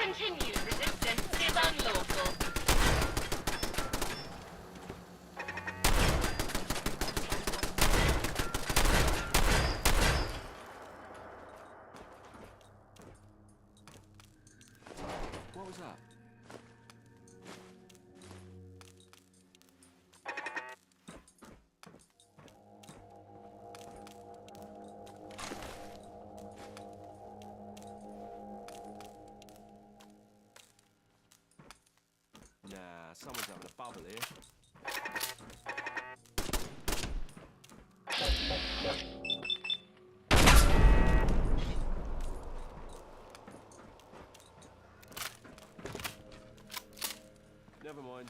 Continued resistance is unlawful. What was that? Nah, someone's having a bubble here. Never mind.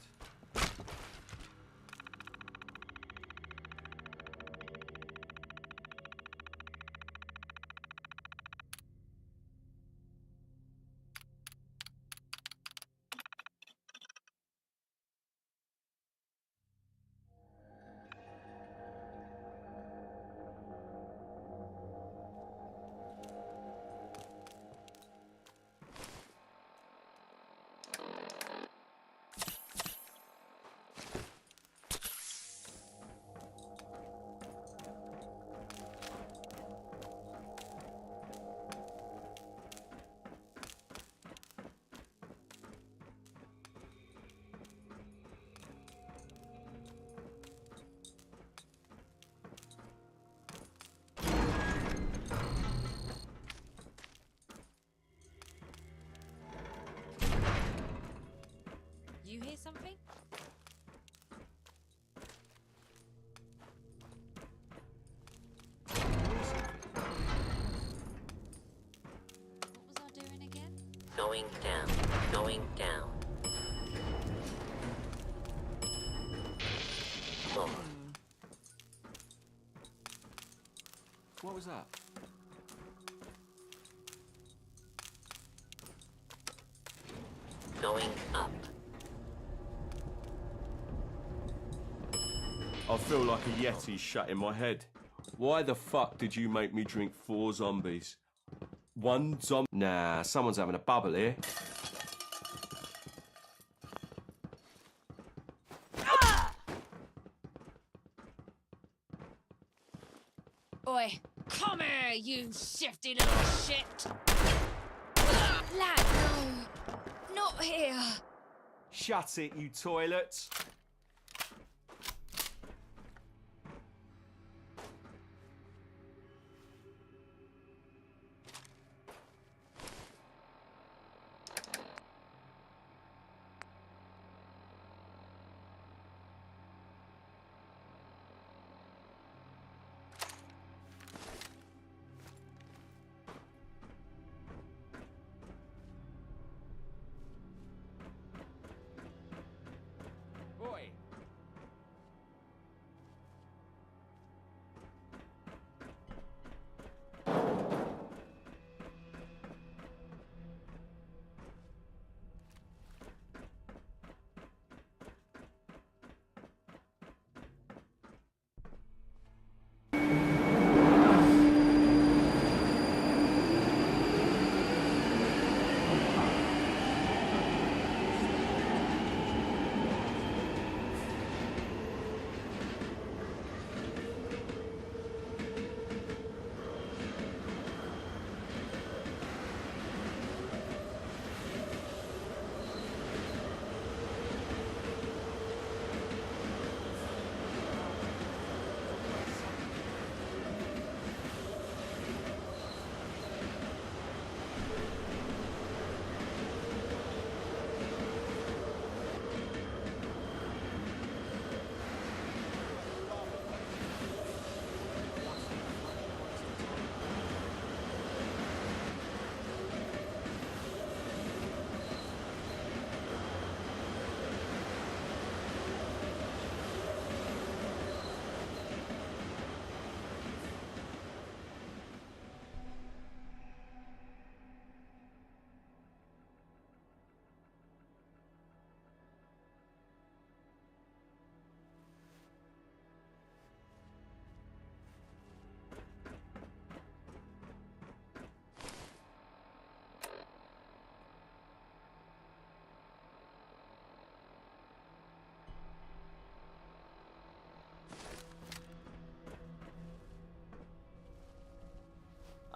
You hear something? What was I doing again? Going down, going down. Oh, What was that? going up. I feel like a Yeti shut in my head. Why the fuck did you make me drink 4 zombies? 1 zombie. Nah, someone's having a bubble here. Oi, come here, you shifty little shit! Lad, no! Not here! Shut it, you toilets.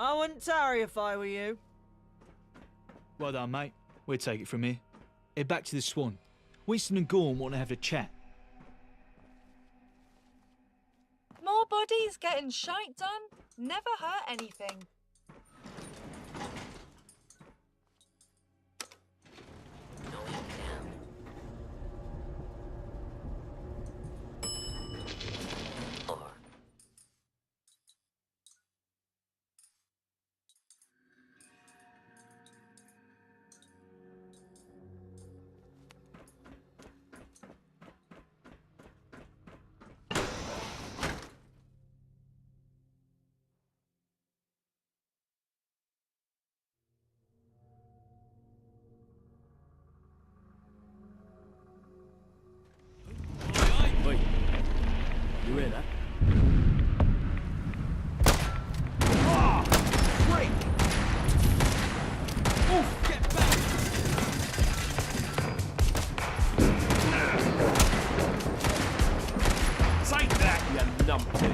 I wouldn't tarry if I were you. Well done, mate. We'll take it from here. Head back to the Swan. Winston and Gorm want to have a chat. More bodies getting shite done? Never hurt anything. Going down. Or Wait, you hear that? Take that, you numpty!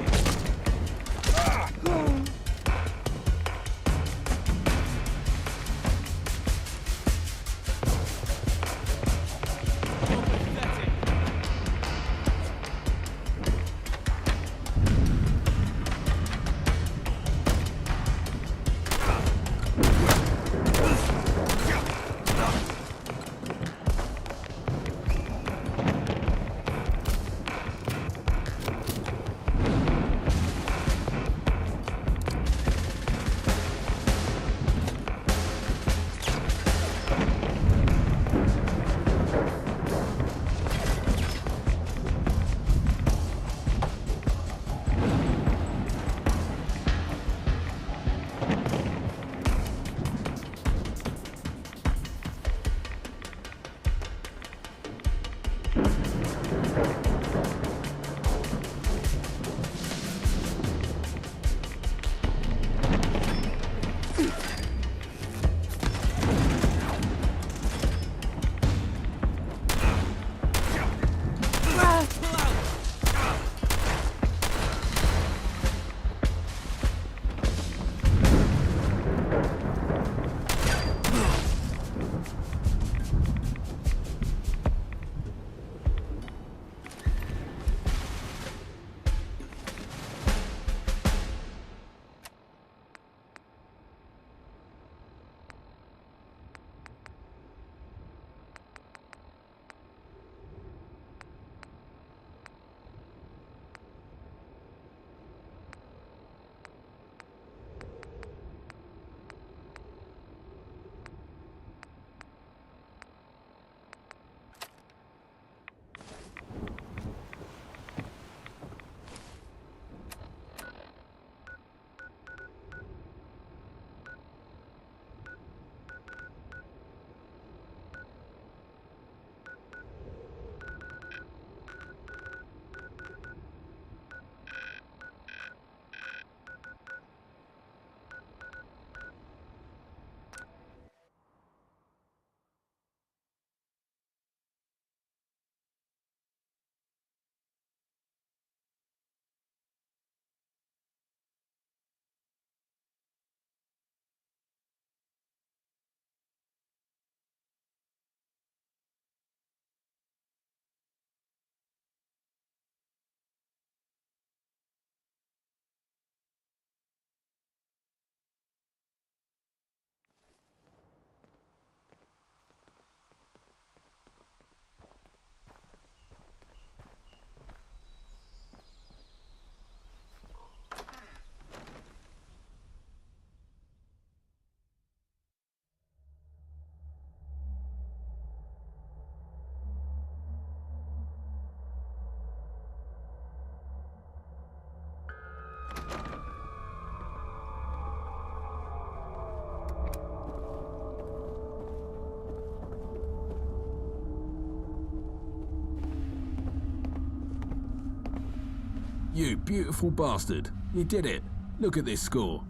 You beautiful bastard. You did it. Look at this score.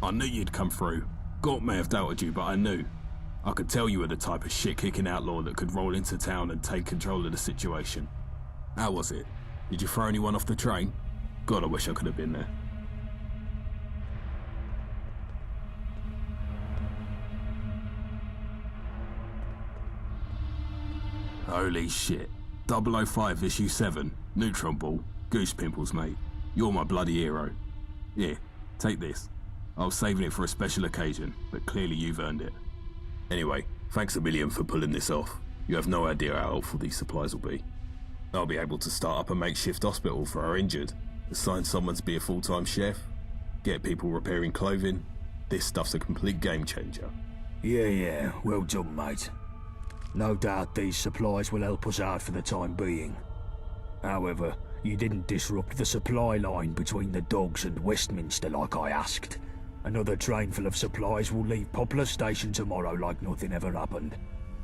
I knew you'd come through. Gort may have doubted you, but I knew. I could tell you were the type of shit-kicking outlaw that could roll into town and take control of the situation. How was it? Did you throw anyone off the train? God, I wish I could have been there. Holy shit. 005 issue 7. Neutron ball. Goose pimples, mate. You're my bloody hero. Here, take this. I was saving it for a special occasion, but clearly you've earned it. Anyway, thanks a million for pulling this off. You have no idea how helpful these supplies will be. I'll be able to start up a makeshift hospital for our injured, assign someone to be a full-time chef, get people repairing clothing. This stuff's a complete game changer. Yeah, well done, mate. No doubt these supplies will help us out for the time being. However, you didn't disrupt the supply line between the Dogs and Westminster like I asked. Another train full of supplies will leave Poplar Station tomorrow like nothing ever happened.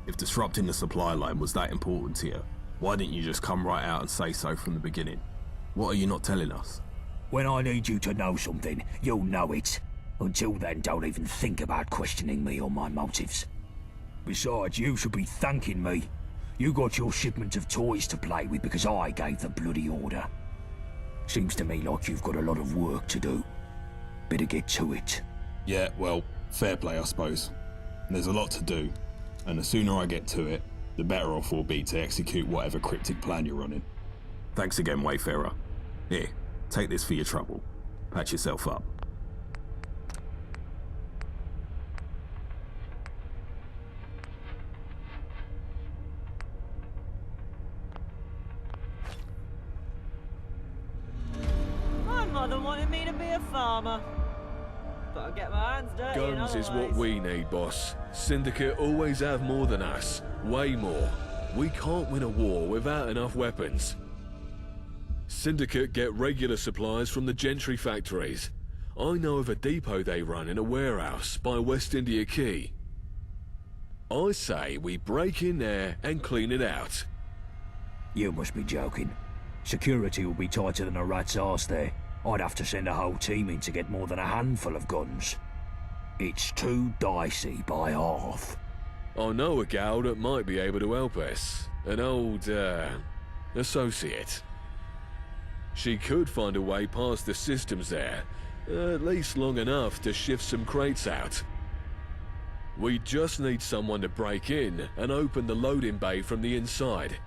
If disrupting the supply line was that important to you, why didn't you just come right out and say so from the beginning? What are you not telling us? When I need you to know something, you'll know it. Until then, don't even think about questioning me or my motives. Besides, you should be thanking me. You got your shipment of toys to play with because I gave the bloody order. Seems to me like you've got a lot of work to do. Better get to it. Yeah, well, fair play, I suppose. There's a lot to do, and the sooner I get to it, the better off we'll be to execute whatever cryptic plan you're running. Thanks again, Wayfarer. Here, take this for your trouble. Patch yourself up. My mother wanted me to be a farmer. But I get my hands dirty in Guns other is what ways. we need, boss. Syndicate always have more than us. Way more. We can't win a war without enough weapons. Syndicate get regular supplies from the Gentry factories. I know of a depot they run in a warehouse by West India Quay. I say we break in there and clean it out. You must be joking. Security will be tighter than a rat's arse there. I'd have to send a whole team in to get more than a handful of guns. It's too dicey by half. I know a gal that might be able to help us. An old, associate. She could find a way past the systems there, at least long enough to shift some crates out. We just need someone to break in and open the loading bay from the inside.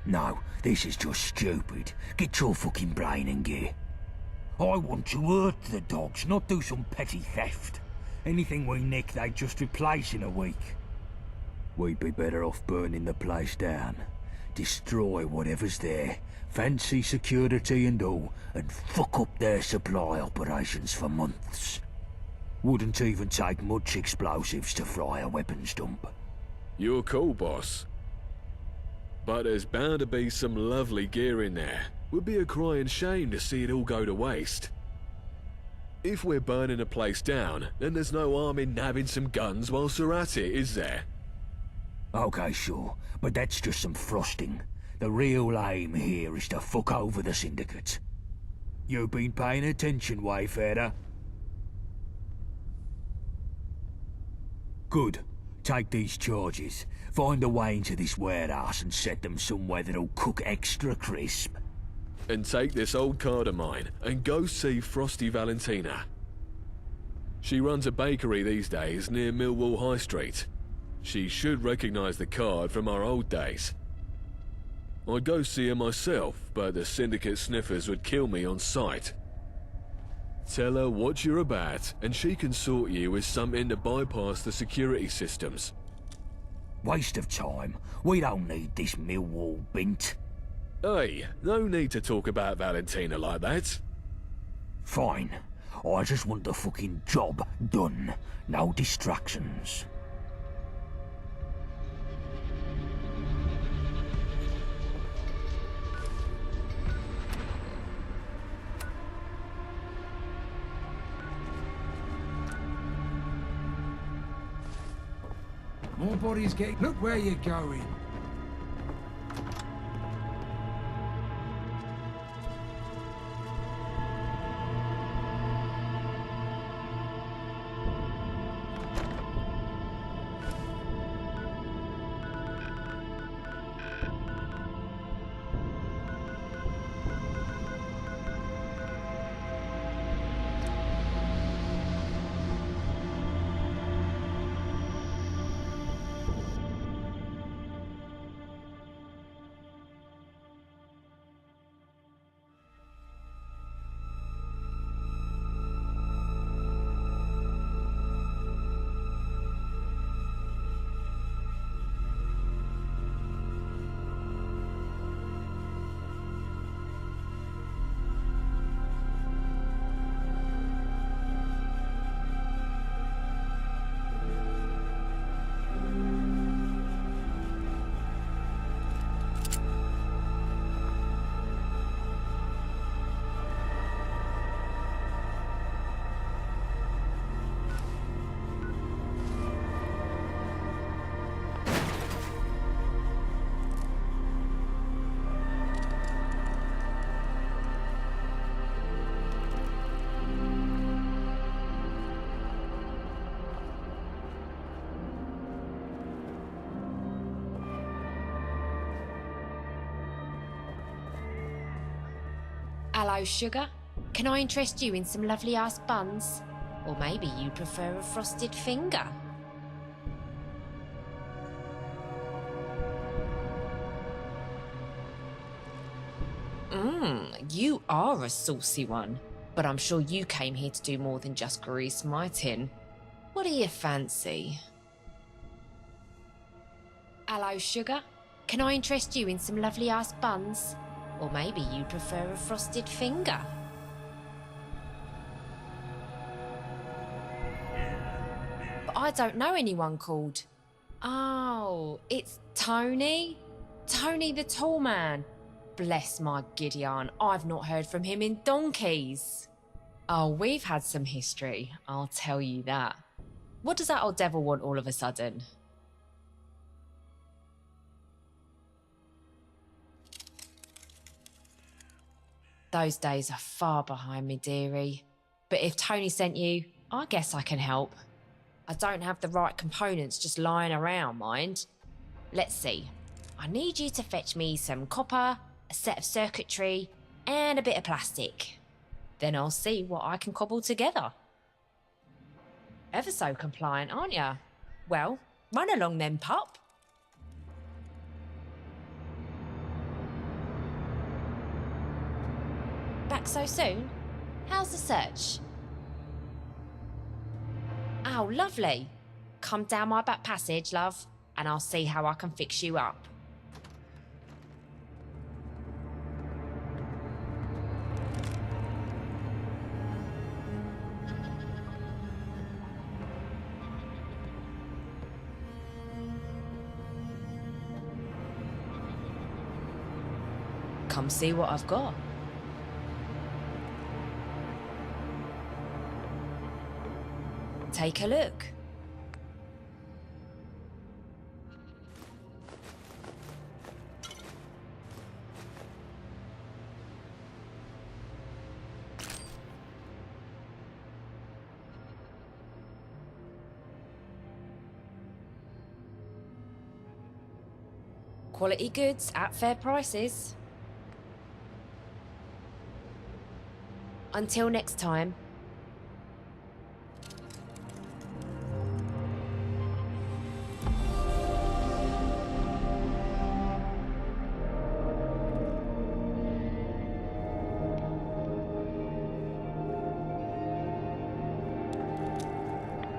No, this is just stupid. Get your fucking brain in gear. I want to hurt the Dogs, not do some petty theft. Anything we nick, they just replace in a week. We'd be better off burning the place down. Destroy whatever's there, fancy security and all, and fuck up their supply operations for months. Wouldn't even take much explosives to fry a weapons dump. You're cool, boss. But there's bound to be some lovely gear in there. Would be a crying shame to see it all go to waste. If we're burning a place down, then there's no harm in nabbing some guns whilst we're at it, is there? Okay, sure, but that's just some frosting. The real aim here is to fuck over the Syndicate. You been paying attention, Wayfarer? Good. Take these charges. Find a way into this warehouse and set them somewhere that'll cook extra crisp. And take this old card of mine and go see Frosty Valentina. She runs a bakery these days near Millwall High Street. She should recognize the card from our old days. I'd go see her myself, but the Syndicate sniffers would kill me on sight. Tell her what you're about, and she can sort you with something to bypass the security systems. Waste of time. We don't need this Millwall bint. Hey, no need to talk about Valentina like that. Fine. I just want the fucking job done. No distractions. More bodies getting... Look where you're going. Hello, sugar. Can I interest you in some lovely ass buns? Or maybe you prefer a frosted finger? You are a saucy one. But I'm sure you came here to do more than just grease my tin. What do you fancy? Hello, sugar. Can I interest you in some lovely ass buns? Or maybe you prefer a frosted finger? But I don't know anyone called. Oh, it's Tony? Tony the tall man. Bless my Gideon, I've not heard from him in donkeys. Oh, we've had some history, I'll tell you that. What does that old devil want all of a sudden? Those days are far behind me, dearie. But if Tony sent you, I guess I can help. I don't have the right components just lying around, mind. Let's see. I need you to fetch me some copper, a set of circuitry, and a bit of plastic. Then I'll see what I can cobble together. Ever so compliant, aren't ya? Well, run along then, pup. Back so soon? How's the search? Oh, lovely. Come down my back passage, love, and I'll see how I can fix you up. Come see what I've got. Take a look. Quality goods at fair prices. Until next time.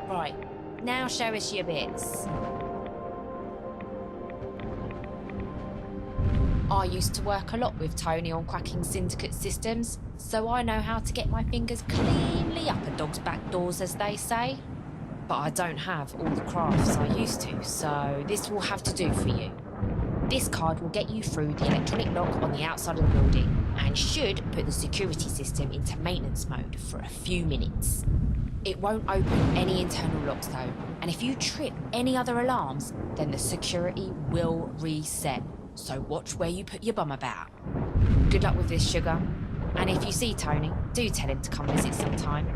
Right, now show us your bits. I used to work a lot with Tony on cracking syndicate systems, so I know how to get my fingers cleanly up a dog's back doors, as they say. But I don't have all the crafts I used to, so this will have to do for you. This card will get you through the electronic lock on the outside of the building, and should put the security system into maintenance mode for a few minutes. It won't open any internal locks though, and if you trip any other alarms, then the security will reset. So watch where you put your bum about. Good luck with this, sugar. And if you see Tony, do tell him to come visit sometime.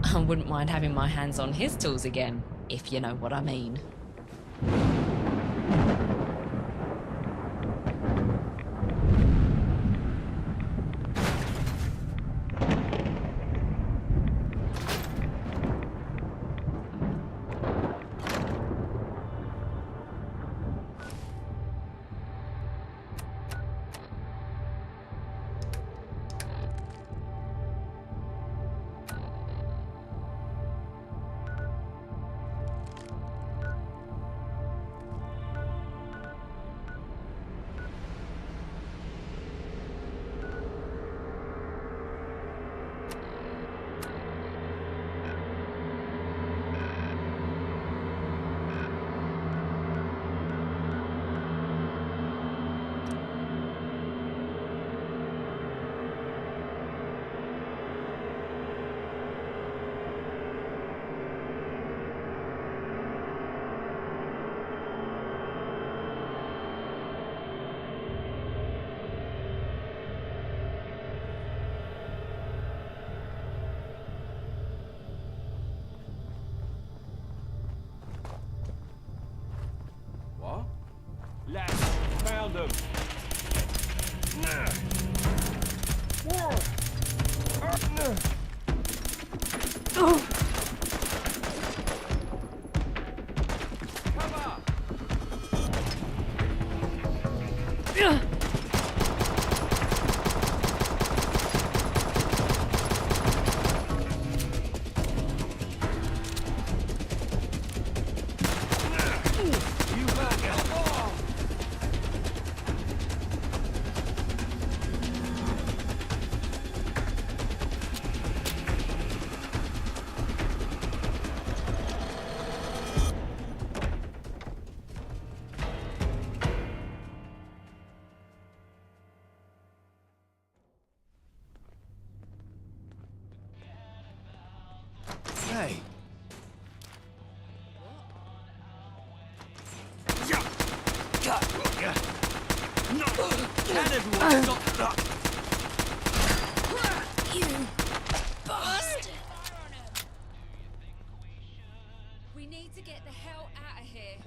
I wouldn't mind having my hands on his tools again, if you know what I mean. No! Can everyone stop that? You bastard! We need to get the hell out of here.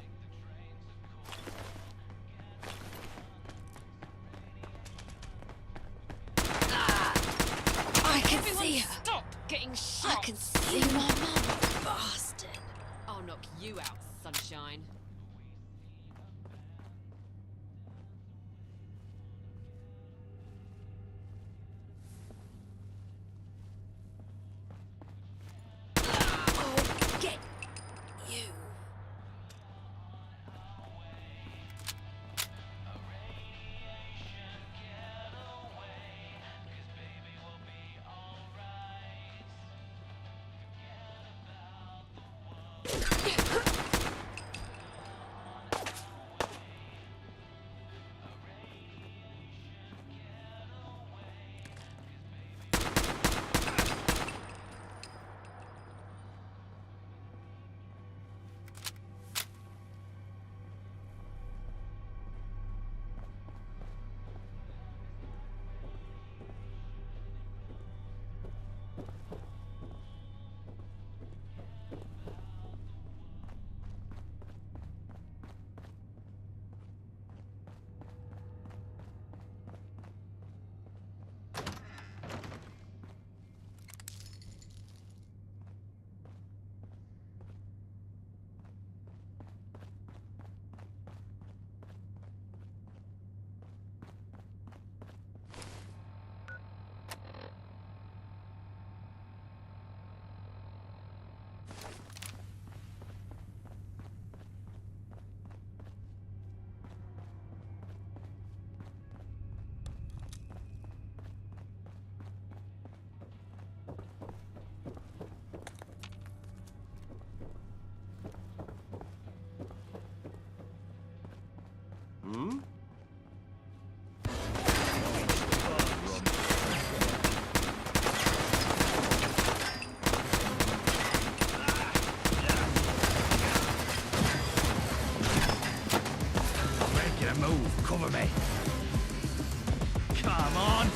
I can see her. Stop getting shot. I can see my mum, bastard. I'll knock you out, sunshine. I'll get you. Hmm? Making a move. Cover me. Come on.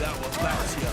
That was back to you.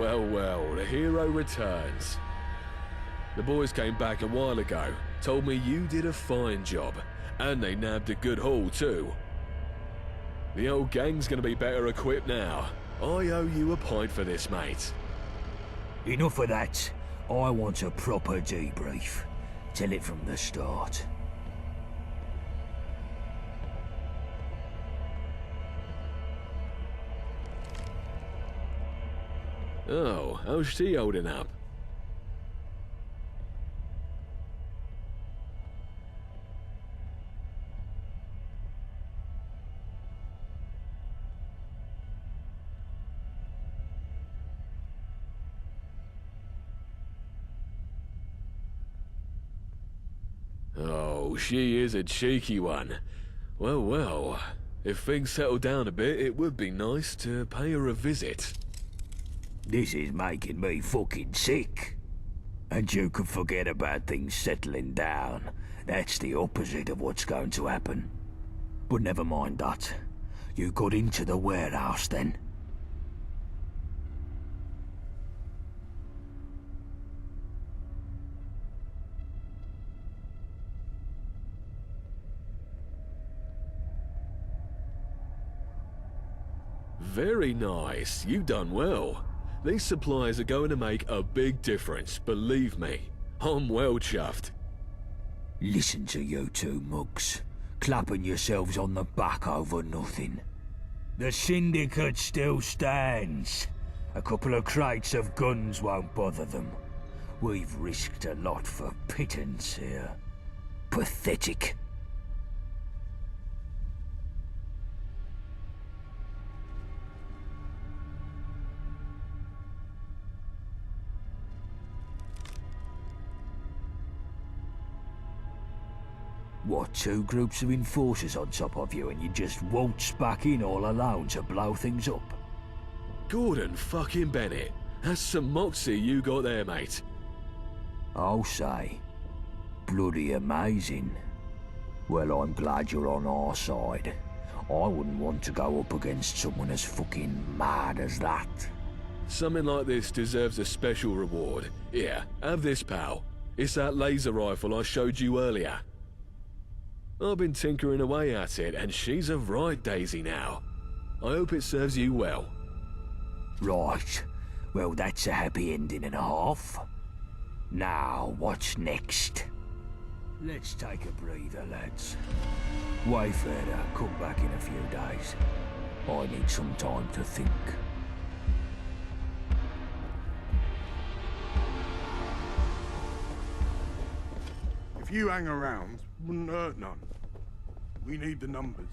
Well, well, the hero returns. The boys came back a while ago, told me you did a fine job, and they nabbed a good haul too. The old gang's gonna be better equipped now. I owe you a pint for this, mate. Enough of that. I want a proper debrief. Tell it from the start. Oh, how's she holding up? Oh, she is a cheeky one. Well, well, if things settle down a bit, it would be nice to pay her a visit. This is making me fucking sick. And you can forget about things settling down. That's the opposite of what's going to happen. But never mind that. You got into the warehouse then? Very nice, you done well. These supplies are going to make a big difference, believe me. I'm well chuffed. Listen to you two mugs, clapping yourselves on the back over nothing. The syndicate still stands. A couple of crates of guns won't bother them. We've risked a lot for pittance here. Pathetic. What, two groups of enforcers on top of you and you just waltz back in all alone to blow things up? Gordon fucking Bennett. That's some moxie you got there, mate. I'll say. Bloody amazing. Well, I'm glad you're on our side. I wouldn't want to go up against someone as fucking mad as that. Something like this deserves a special reward. Here, have this, pal. It's that laser rifle I showed you earlier. I've been tinkering away at it, and she's a right daisy now. I hope it serves you well. Right. Well, that's a happy ending and a half. Now, what's next? Let's take a breather, lads. Wayfarer, come back in a few days. I need some time to think. If you hang around, wouldn't hurt none. We need the numbers.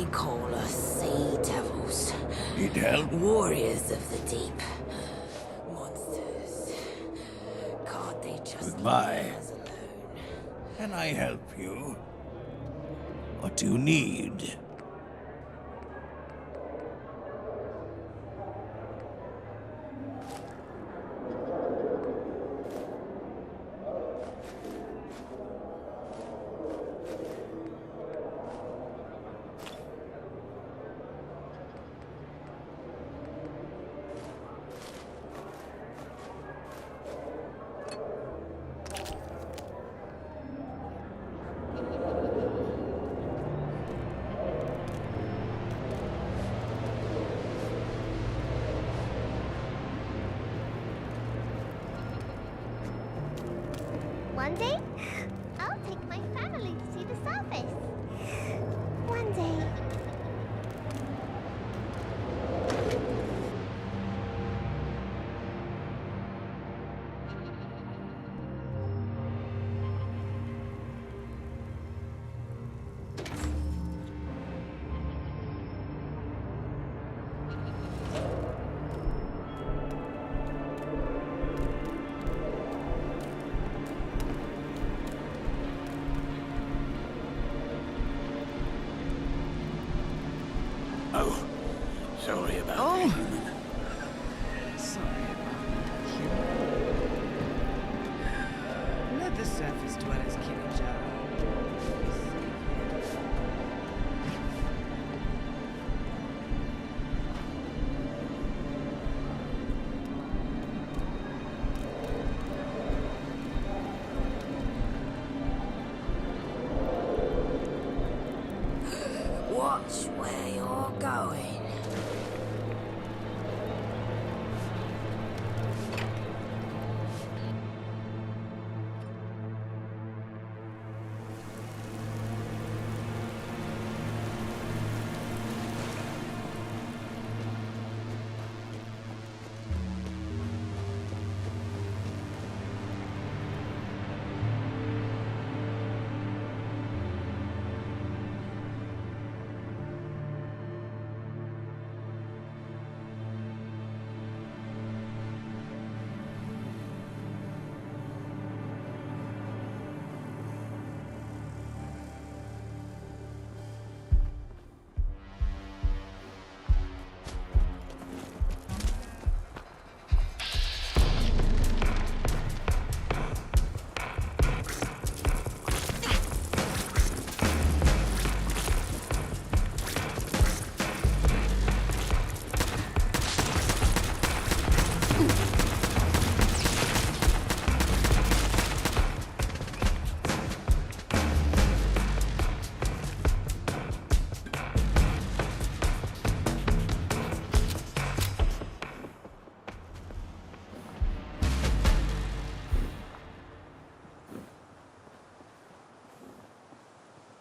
They call us sea devils. It help? Warriors of the deep. Monsters. Can't they just Goodbye. leave us alone? Can I help you? What do you need? One day, I'll take my family to see the surface. One day. Oh, sorry about Oh. that. Sorry about that. Let the surface dwellers kill each other. Watch where you're going.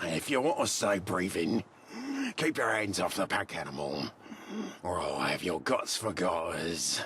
If you want to stay breathing, keep your hands off the pack animal, or I'll have your guts for gutters.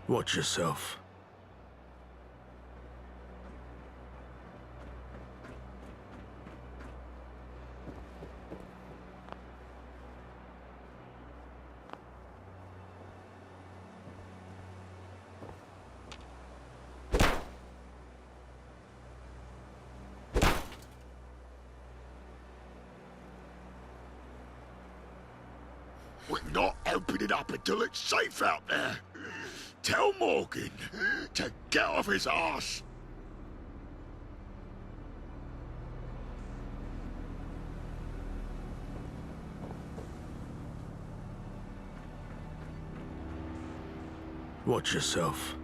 Watch yourself. We're not opening it up until it's safe out there. Tell Morgan to get off his arse. Watch yourself.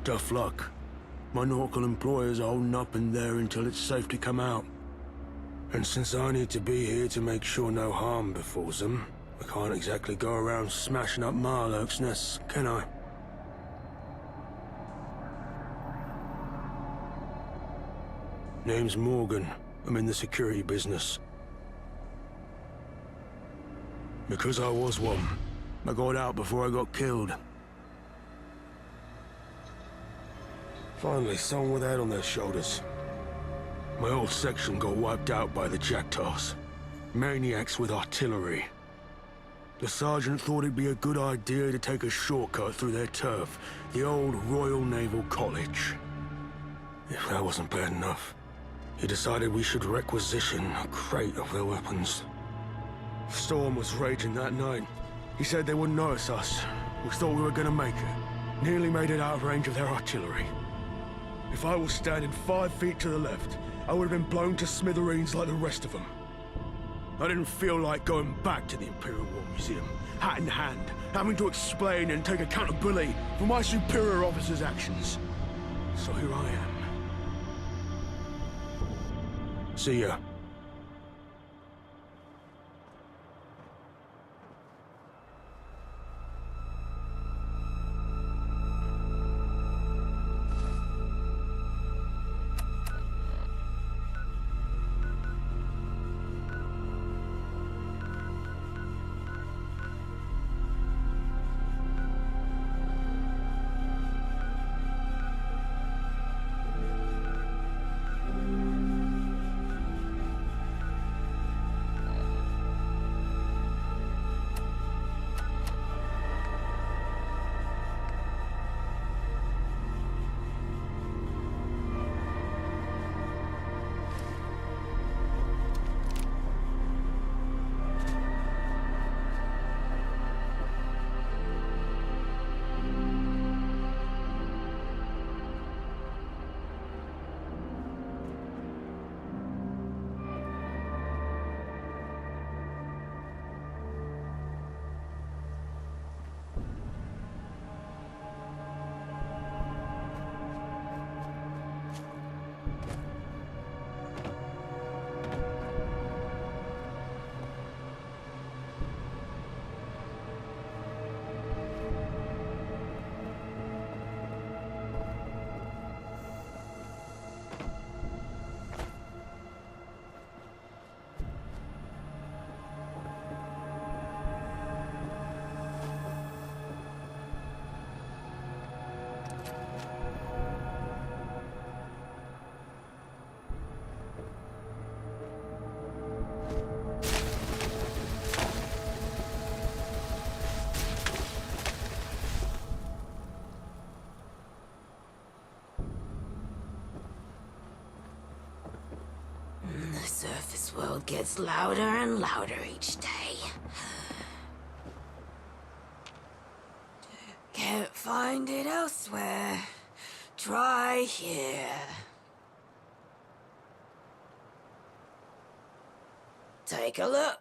Tough luck. My nautical employers are holding up in there until it's safe to come out. And since I need to be here to make sure no harm befalls them, I can't exactly go around smashing up Marlowe's nests, can I? Name's Morgan. I'm in the security business. Because I was one, I got out before I got killed. Finally, someone with a head on their shoulders. My old section got wiped out by the Jackdaws. Maniacs with artillery. The sergeant thought it'd be a good idea to take a shortcut through their turf, the old Royal Naval College. If that wasn't bad enough, he decided we should requisition a crate of their weapons. Storm was raging that night. He said they wouldn't notice us. We thought we were gonna make it. Nearly made it out of range of their artillery. If I was standing 5 feet to the left, I would have been blown to smithereens like the rest of them. I didn't feel like going back to the Imperial War Museum, hat in hand, having to explain and take accountability for my superior officer's actions. So here I am. See ya. The surface world gets louder and louder each day. Can't find it elsewhere. Try here. Take a look.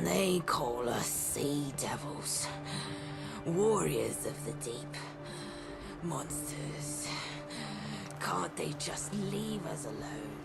They call us sea devils. Warriors of the deep. Monsters. Can't they just leave us alone?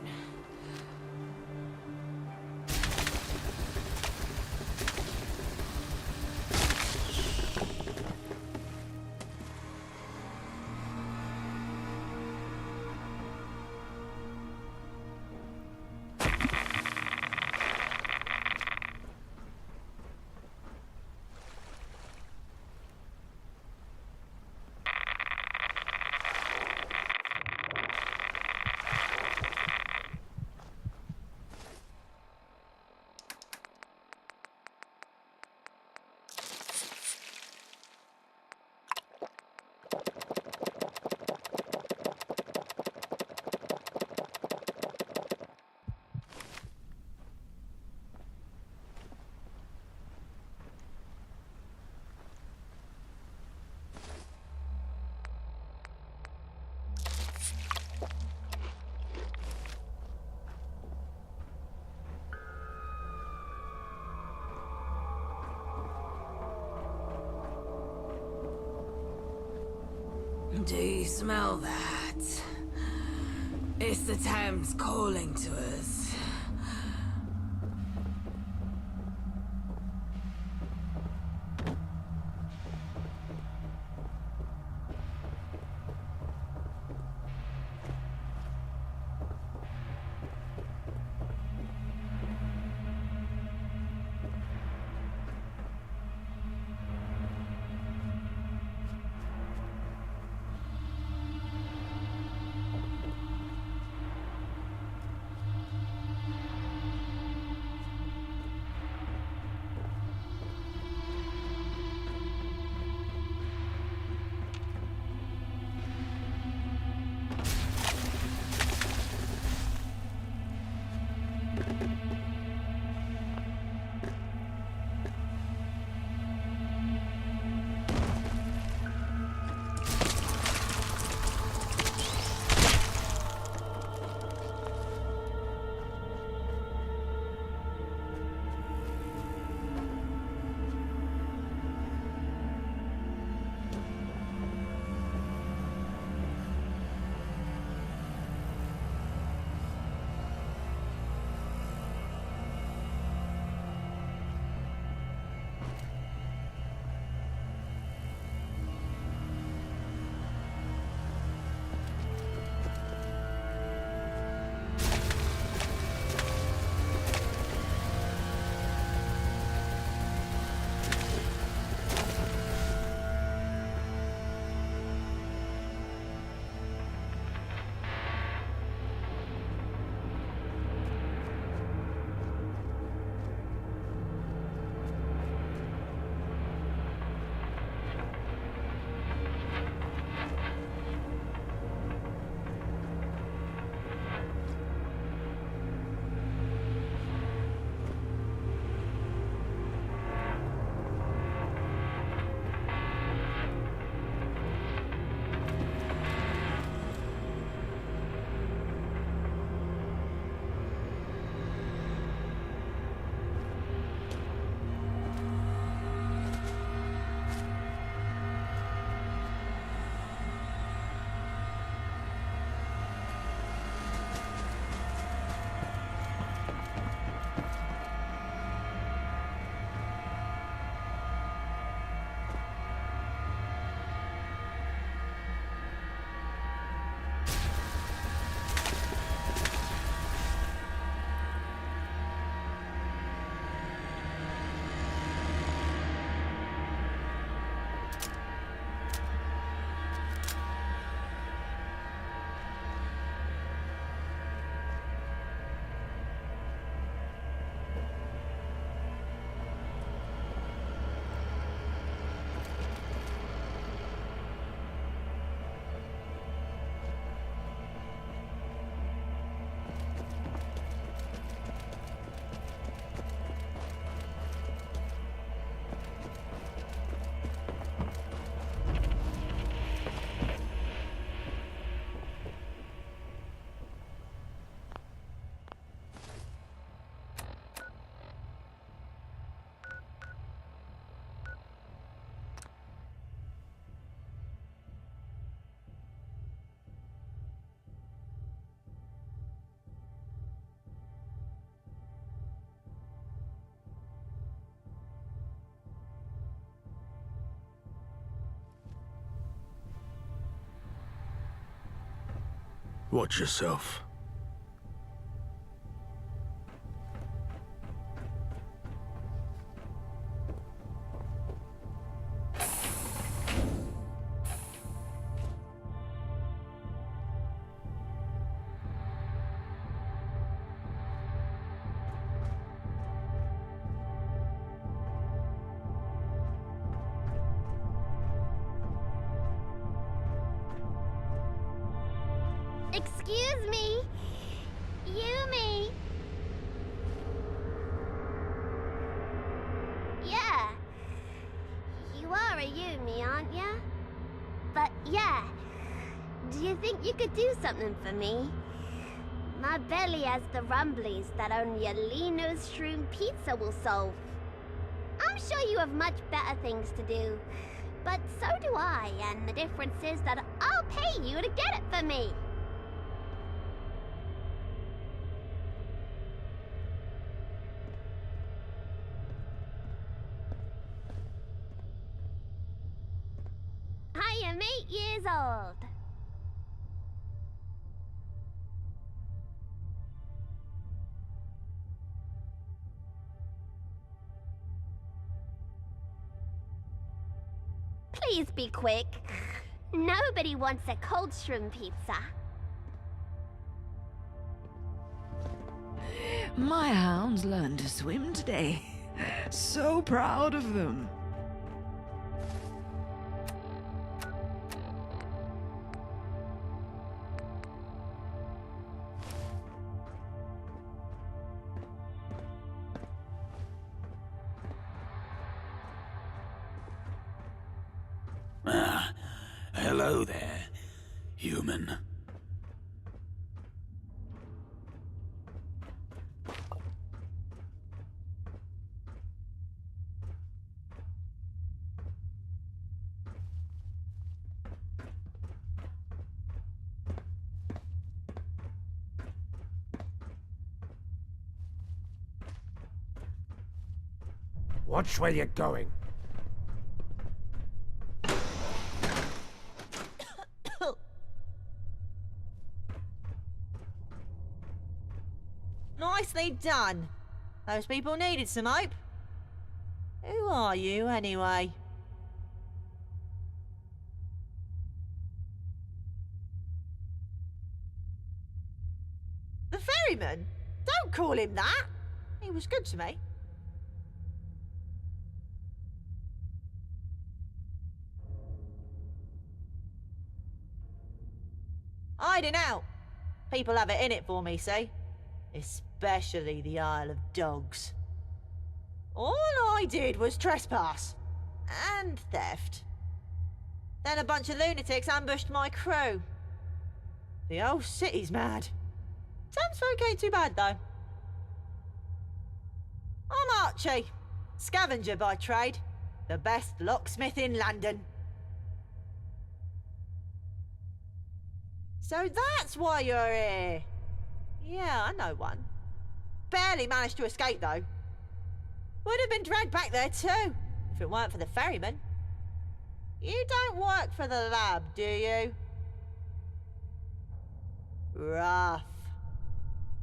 Do you smell that? It's the Thames calling to us. Watch yourself. Excuse me. Yumi. Yeah. You are a Yumi, aren't ya? But yeah. Do you think you could do something for me? My belly has the rumblies that only a Lino's Shroom pizza will solve. I'm sure you have much better things to do. But so do I, and the difference is that I'll pay you to get it for me. I am 8 years old. Please be quick. Nobody wants a cold shroom pizza. My hounds learned to swim today. So proud of them. Hello there, human. Watch where you're going. Nicely done. Those people needed some hope. Who are you, anyway? The ferryman? Don't call him that. He was good to me. Hiding out. People have it in it for me, see? Especially the Isle of Dogs. All I did was trespass. And theft. Then a bunch of lunatics ambushed my crew. The whole city's mad. Some folk ain't too bad, though. I'm Archie. Scavenger by trade. The best locksmith in London. So that's why you're here. Yeah, I know one. Barely managed to escape, though. Would have been dragged back there, too, if it weren't for the ferryman. You don't work for the lab, do you? Rough.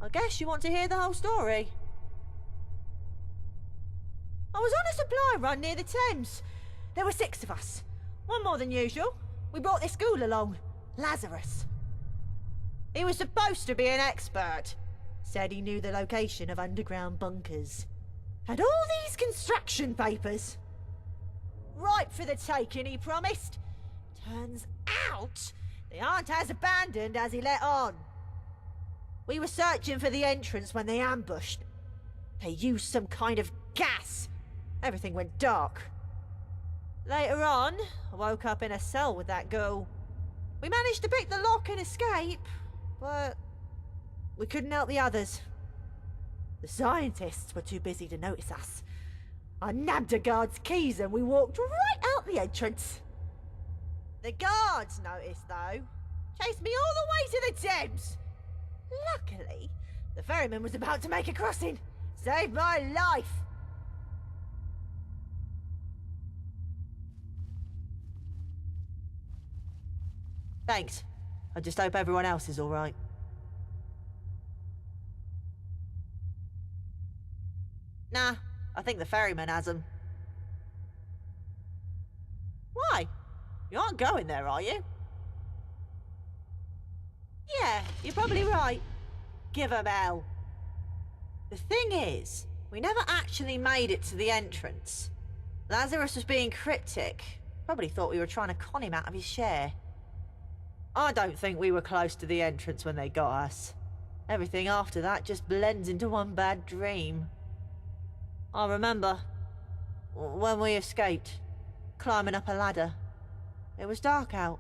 I guess you want to hear the whole story. I was on a supply run near the Thames. There were 6 of us. One more than usual. We brought this ghoul along, Lazarus. He was supposed to be an expert. Said he knew the location of underground bunkers. Had all these construction papers. Ripe for the taking, he promised. Turns out, they aren't as abandoned as he let on. We were searching for the entrance when they ambushed. They used some kind of gas. Everything went dark. Later on, I woke up in a cell with that girl. We managed to pick the lock and escape, but we couldn't help the others. The scientists were too busy to notice us. I nabbed a guard's keys and we walked right out the entrance. The guards noticed, though. Chased me all the way to the Thames. Luckily, the ferryman was about to make a crossing. Saved my life. Thanks. I just hope everyone else is all right. Nah, I think the ferryman has them. Why? You aren't going there, are you? Yeah, you're probably right. Give 'em hell. The thing is, we never actually made it to the entrance. Lazarus was being cryptic. Probably thought we were trying to con him out of his share. I don't think we were close to the entrance when they got us. Everything after that just blends into one bad dream. I remember when we escaped, climbing up a ladder. It was dark out.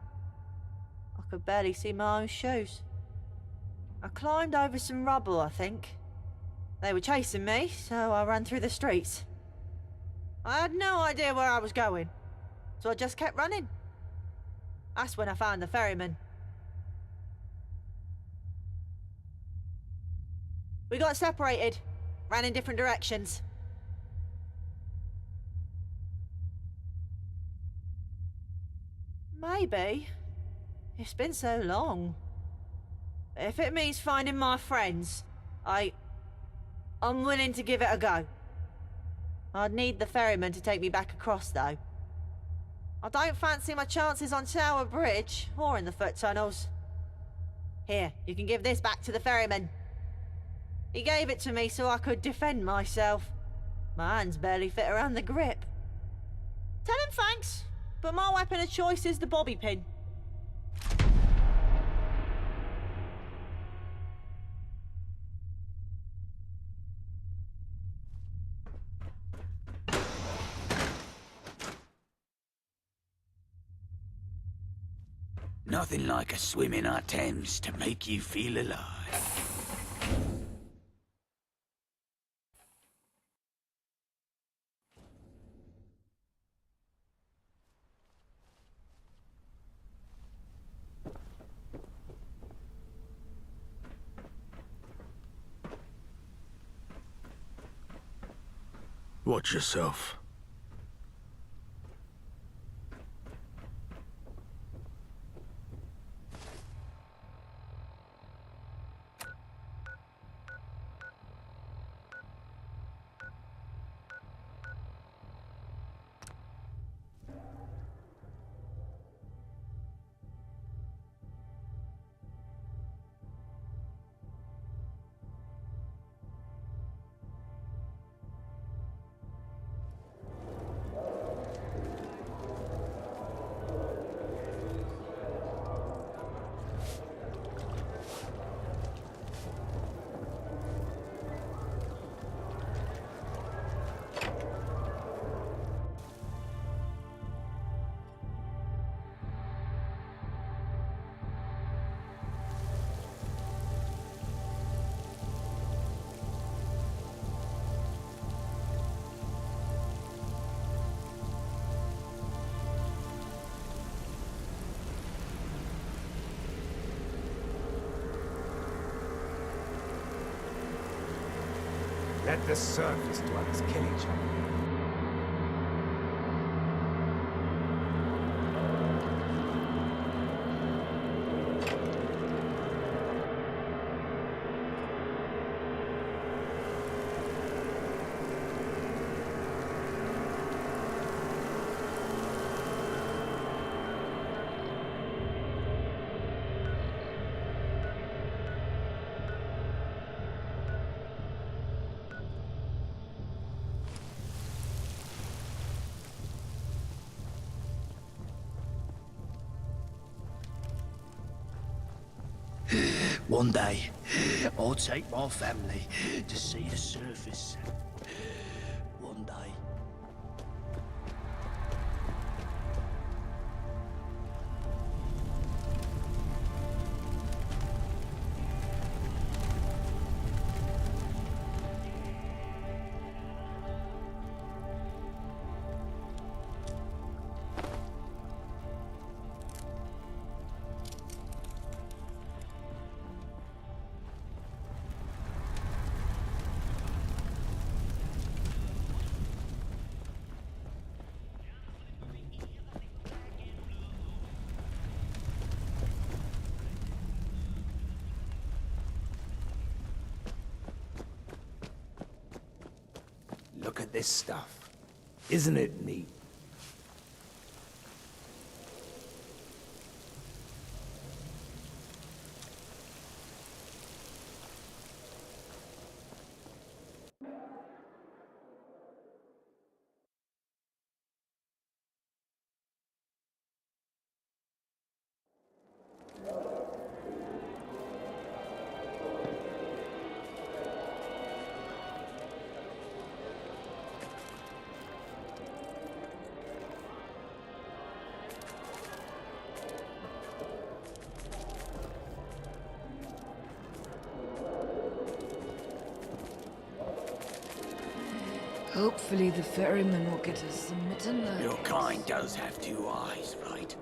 I could barely see my own shoes. I climbed over some rubble, I think. They were chasing me, so I ran through the streets. I had no idea where I was going, so I just kept running. That's when I found the ferryman. We got separated, ran in different directions. Maybe. It's been so long. If it means finding my friends, I'm willing to give it a go. I'd need the ferryman to take me back across, though. I don't fancy my chances on Tower Bridge or in the foot tunnels. Here, you can give this back to the ferryman. He gave it to me so I could defend myself. My hands barely fit around the grip. Tell him thanks, but my weapon of choice is the bobby pin. Nothing like a swim in our Thames to make you feel alive. Watch yourself. Let the surface dwellers kill each other. One day, I'll take my family to see the surface. One day. look at this stuff. Isn't it neat? Hopefully the ferryman will get us some mitten. Your kind does have two eyes, right?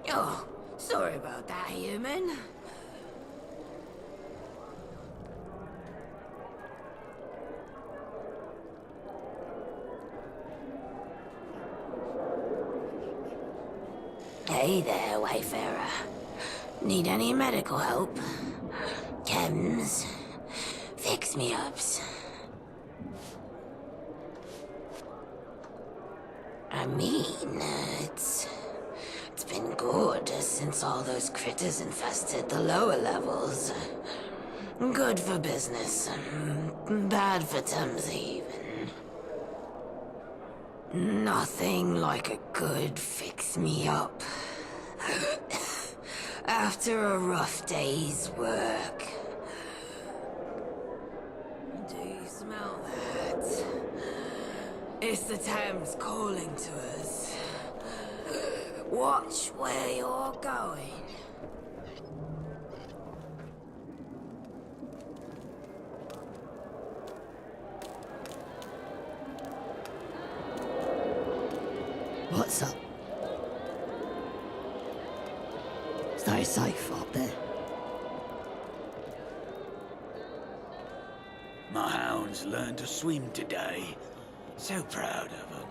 Oh, sorry about that, human. Hey there, Wayfarer. Need any medical help? Chems? Fix-me-ups? I mean, it's been good since all those critters infested the lower levels. Good for business, bad for Thames even. Nothing like a good fix-me-up. After a rough day's work. Do you smell that? It's the Thames calling to us. Watch where you're going. What's up? Stay safe up there. My hounds learned to swim today. So proud of them.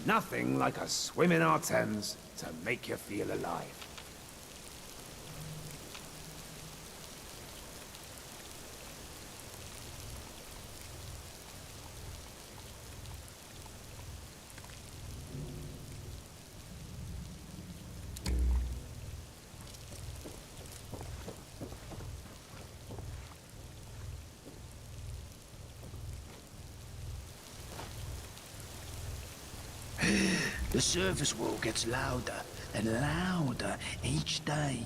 Nothing like a swim in our Thames to make you feel alive. The surface wall gets louder and louder each day.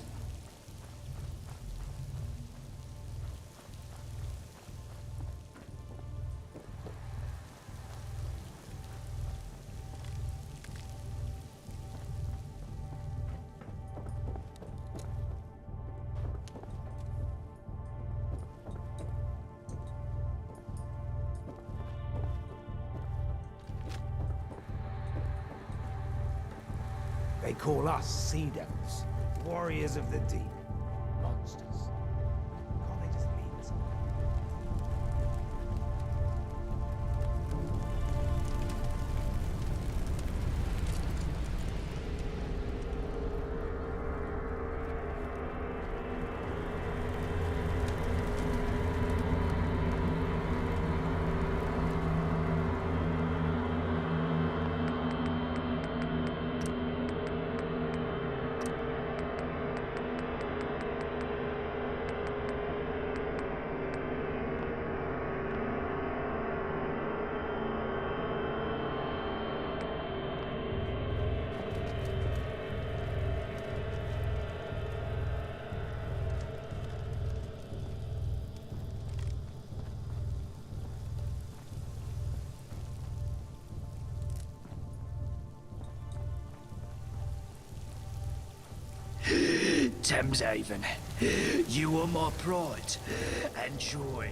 They call us Sea Devils, warriors of the deep, monsters. Can't they just mean something? Thameshaven, you are my pride and joy.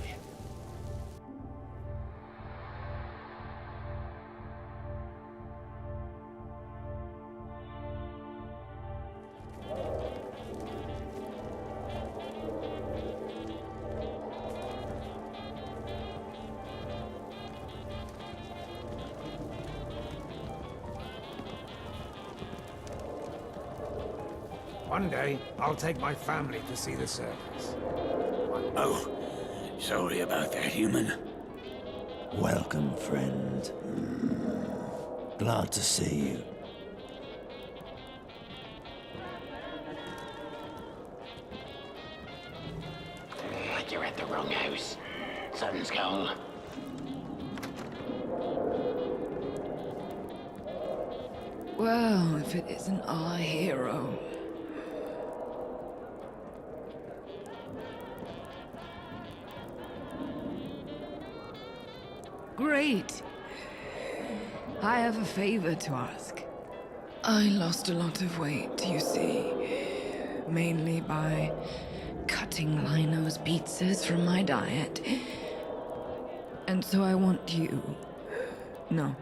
One day, I'll take my family to see the circus. Oh, sorry about that, human. Welcome, friend. Glad to see you. You're at the wrong house, Sun's Skull. Well, if it isn't our hero. Great. I have a favor to ask. I lost a lot of weight, you see. Mainly by cutting Lino's pizzas from my diet. And so I want you... No,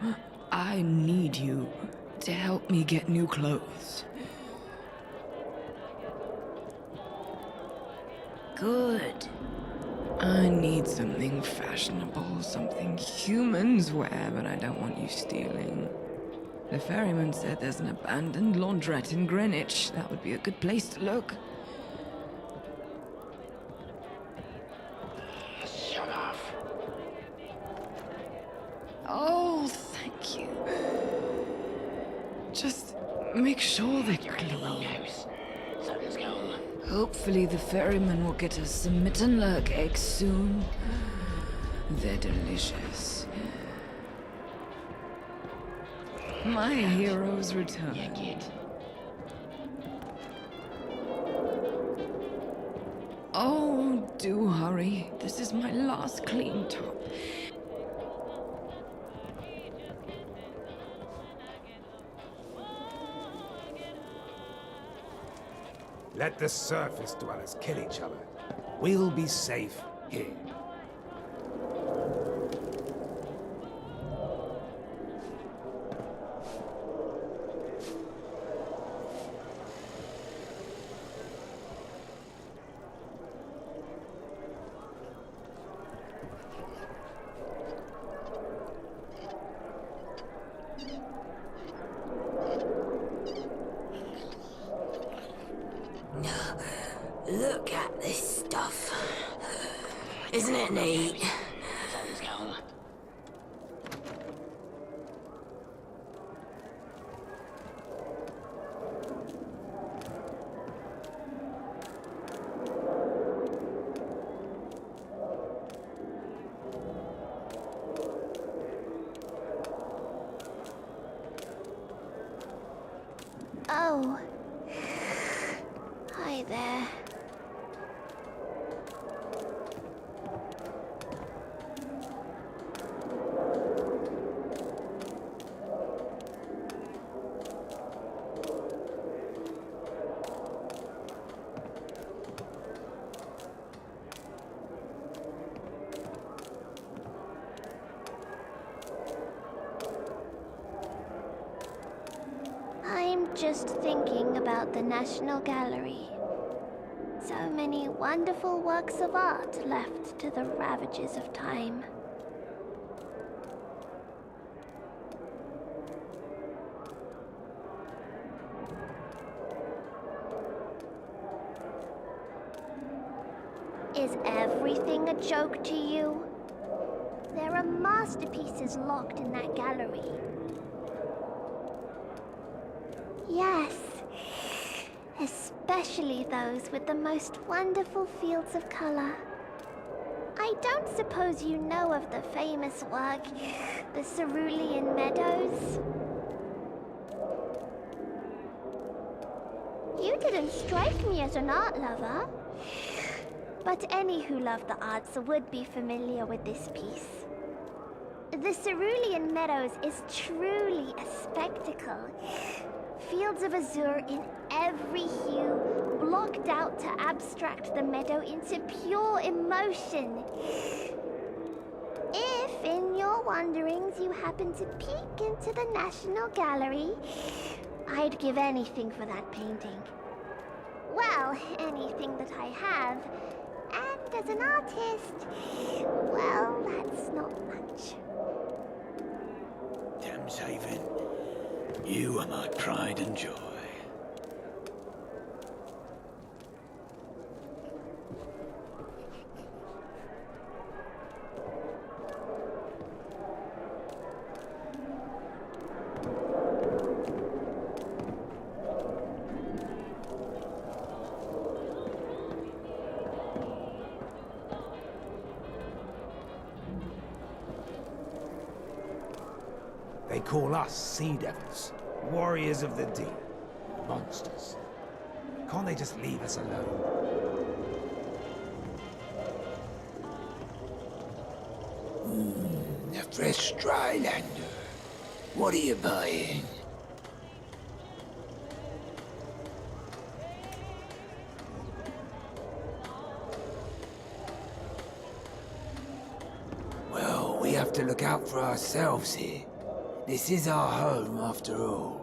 I need you to help me get new clothes. Good. I need something fashionable, something humans wear, but I don't want you stealing. The ferryman said there's an abandoned laundrette in Greenwich. That would be a good place to look. Shut off. Oh, thank you. Just make sure they're clean. Sun's Skull. Hopefully the ferryman will get us some mitten-lurk eggs soon. They're delicious. My hero's return. Oh, do hurry. This is my last clean top. Let the surface dwellers kill each other. We'll be safe here. Isn't it neat? Oh. Hi there. I'm just thinking about the National Gallery. So many wonderful works of art left to the ravages of time. Is everything a joke to you? There are masterpieces locked in that gallery. Yes, especially those with the most wonderful fields of color. I don't suppose you know of the famous work, the Cerulean Meadows? You didn't strike me as an art lover. But any who love the arts would be familiar with this piece. The Cerulean Meadows is truly a spectacle. Fields of azure in every hue, blocked out to abstract the meadow into pure emotion. If, in your wanderings, you happen to peek into the National Gallery, I'd give anything for that painting. Well, anything that I have. And as an artist, well, that's not much. Thameshaven, you are my pride and joy. They call us sea devils, warriors of the deep, monsters. Can't they just leave us alone? A fresh Drylander. What are you buying? Well, we have to look out for ourselves here. This is our home, after all.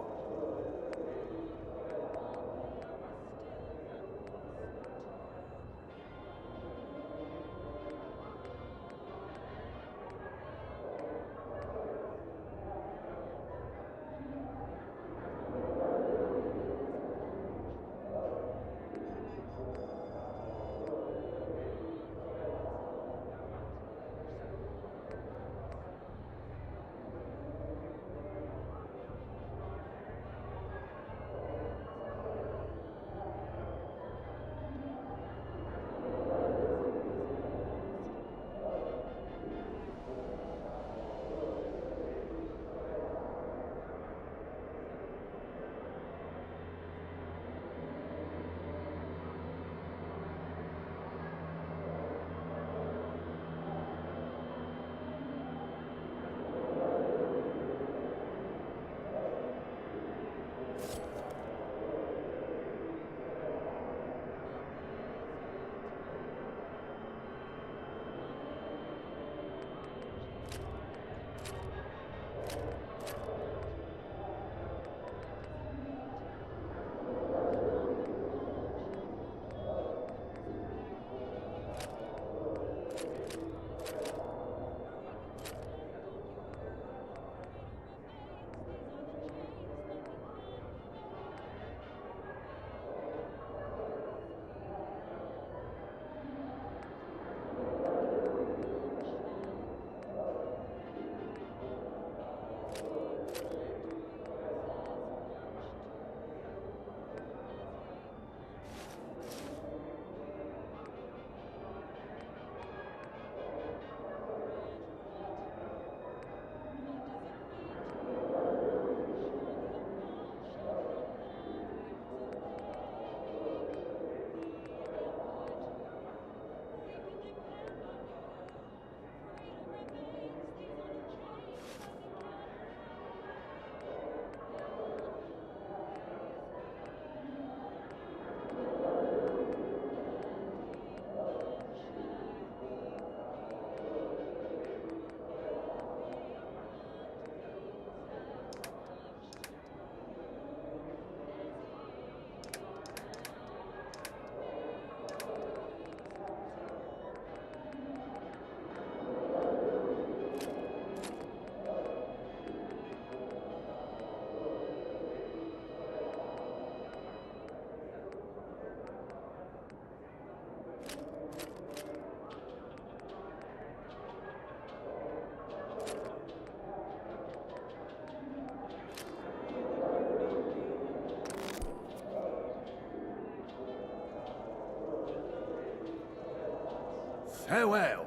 Farewell.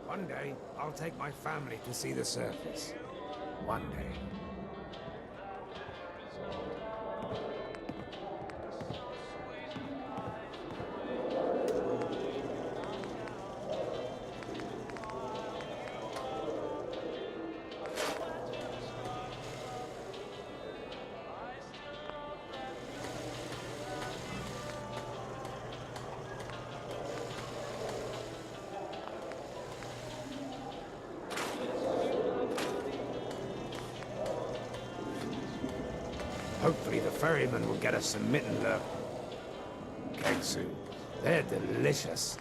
One day, I'll take my family to see the surface. One day. Hopefully the ferryman will get us some mitten lurk. Kegsu. They're delicious.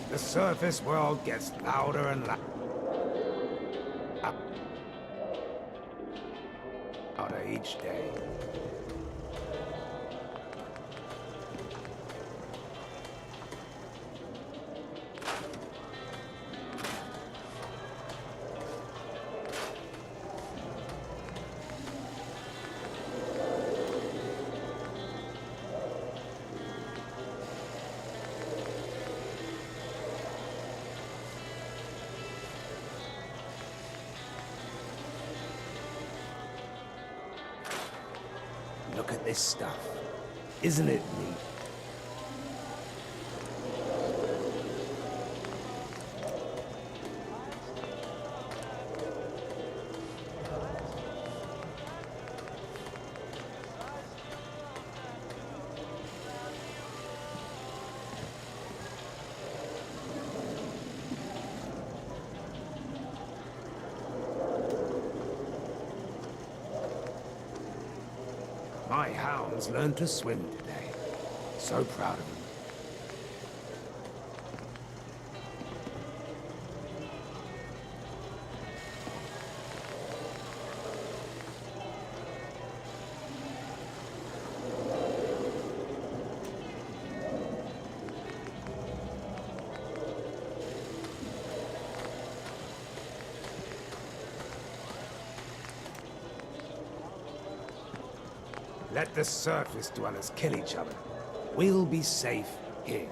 The surface world gets louder and louder each day. Look at this stuff. Isn't it neat? My hounds learned to swim today. So proud of them. Let the surface dwellers kill each other. We'll be safe here.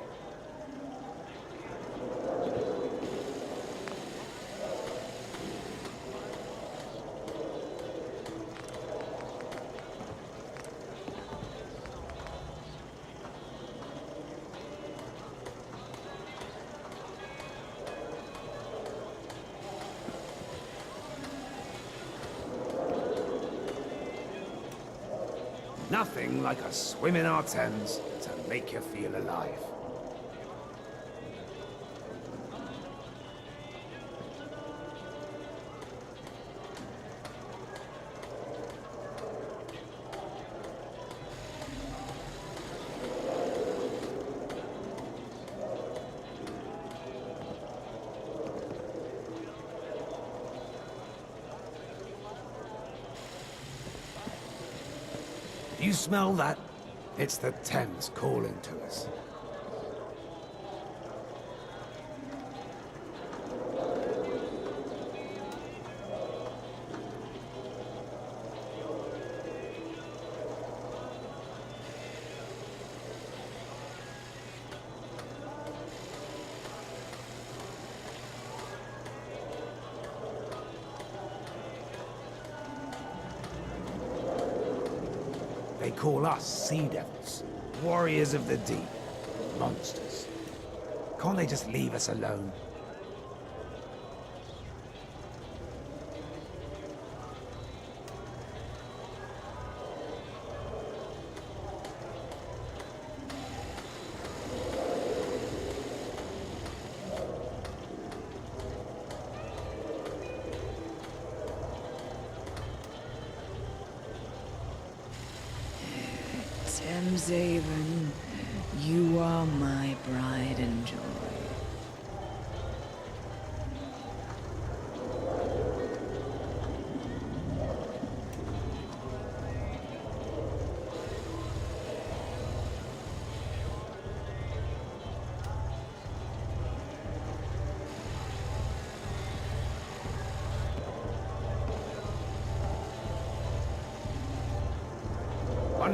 Nothing like a swim in our Thames to make you feel alive. You smell that? It's the Thames calling to us. They call us sea devils, warriors of the deep, monsters. Can't they just leave us alone? Thameshaven, you are my pride and joy.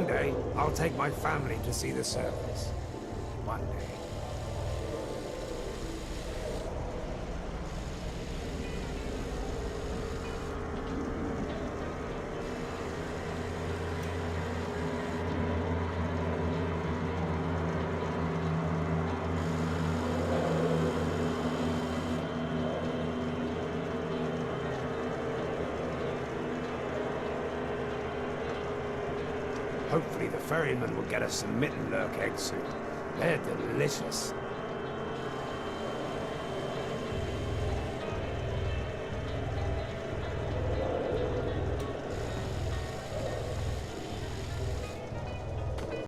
one day, I'll take my family to see the circus. One day. Hopefully the ferryman will get us some mitten lurk eggs soon. They're delicious.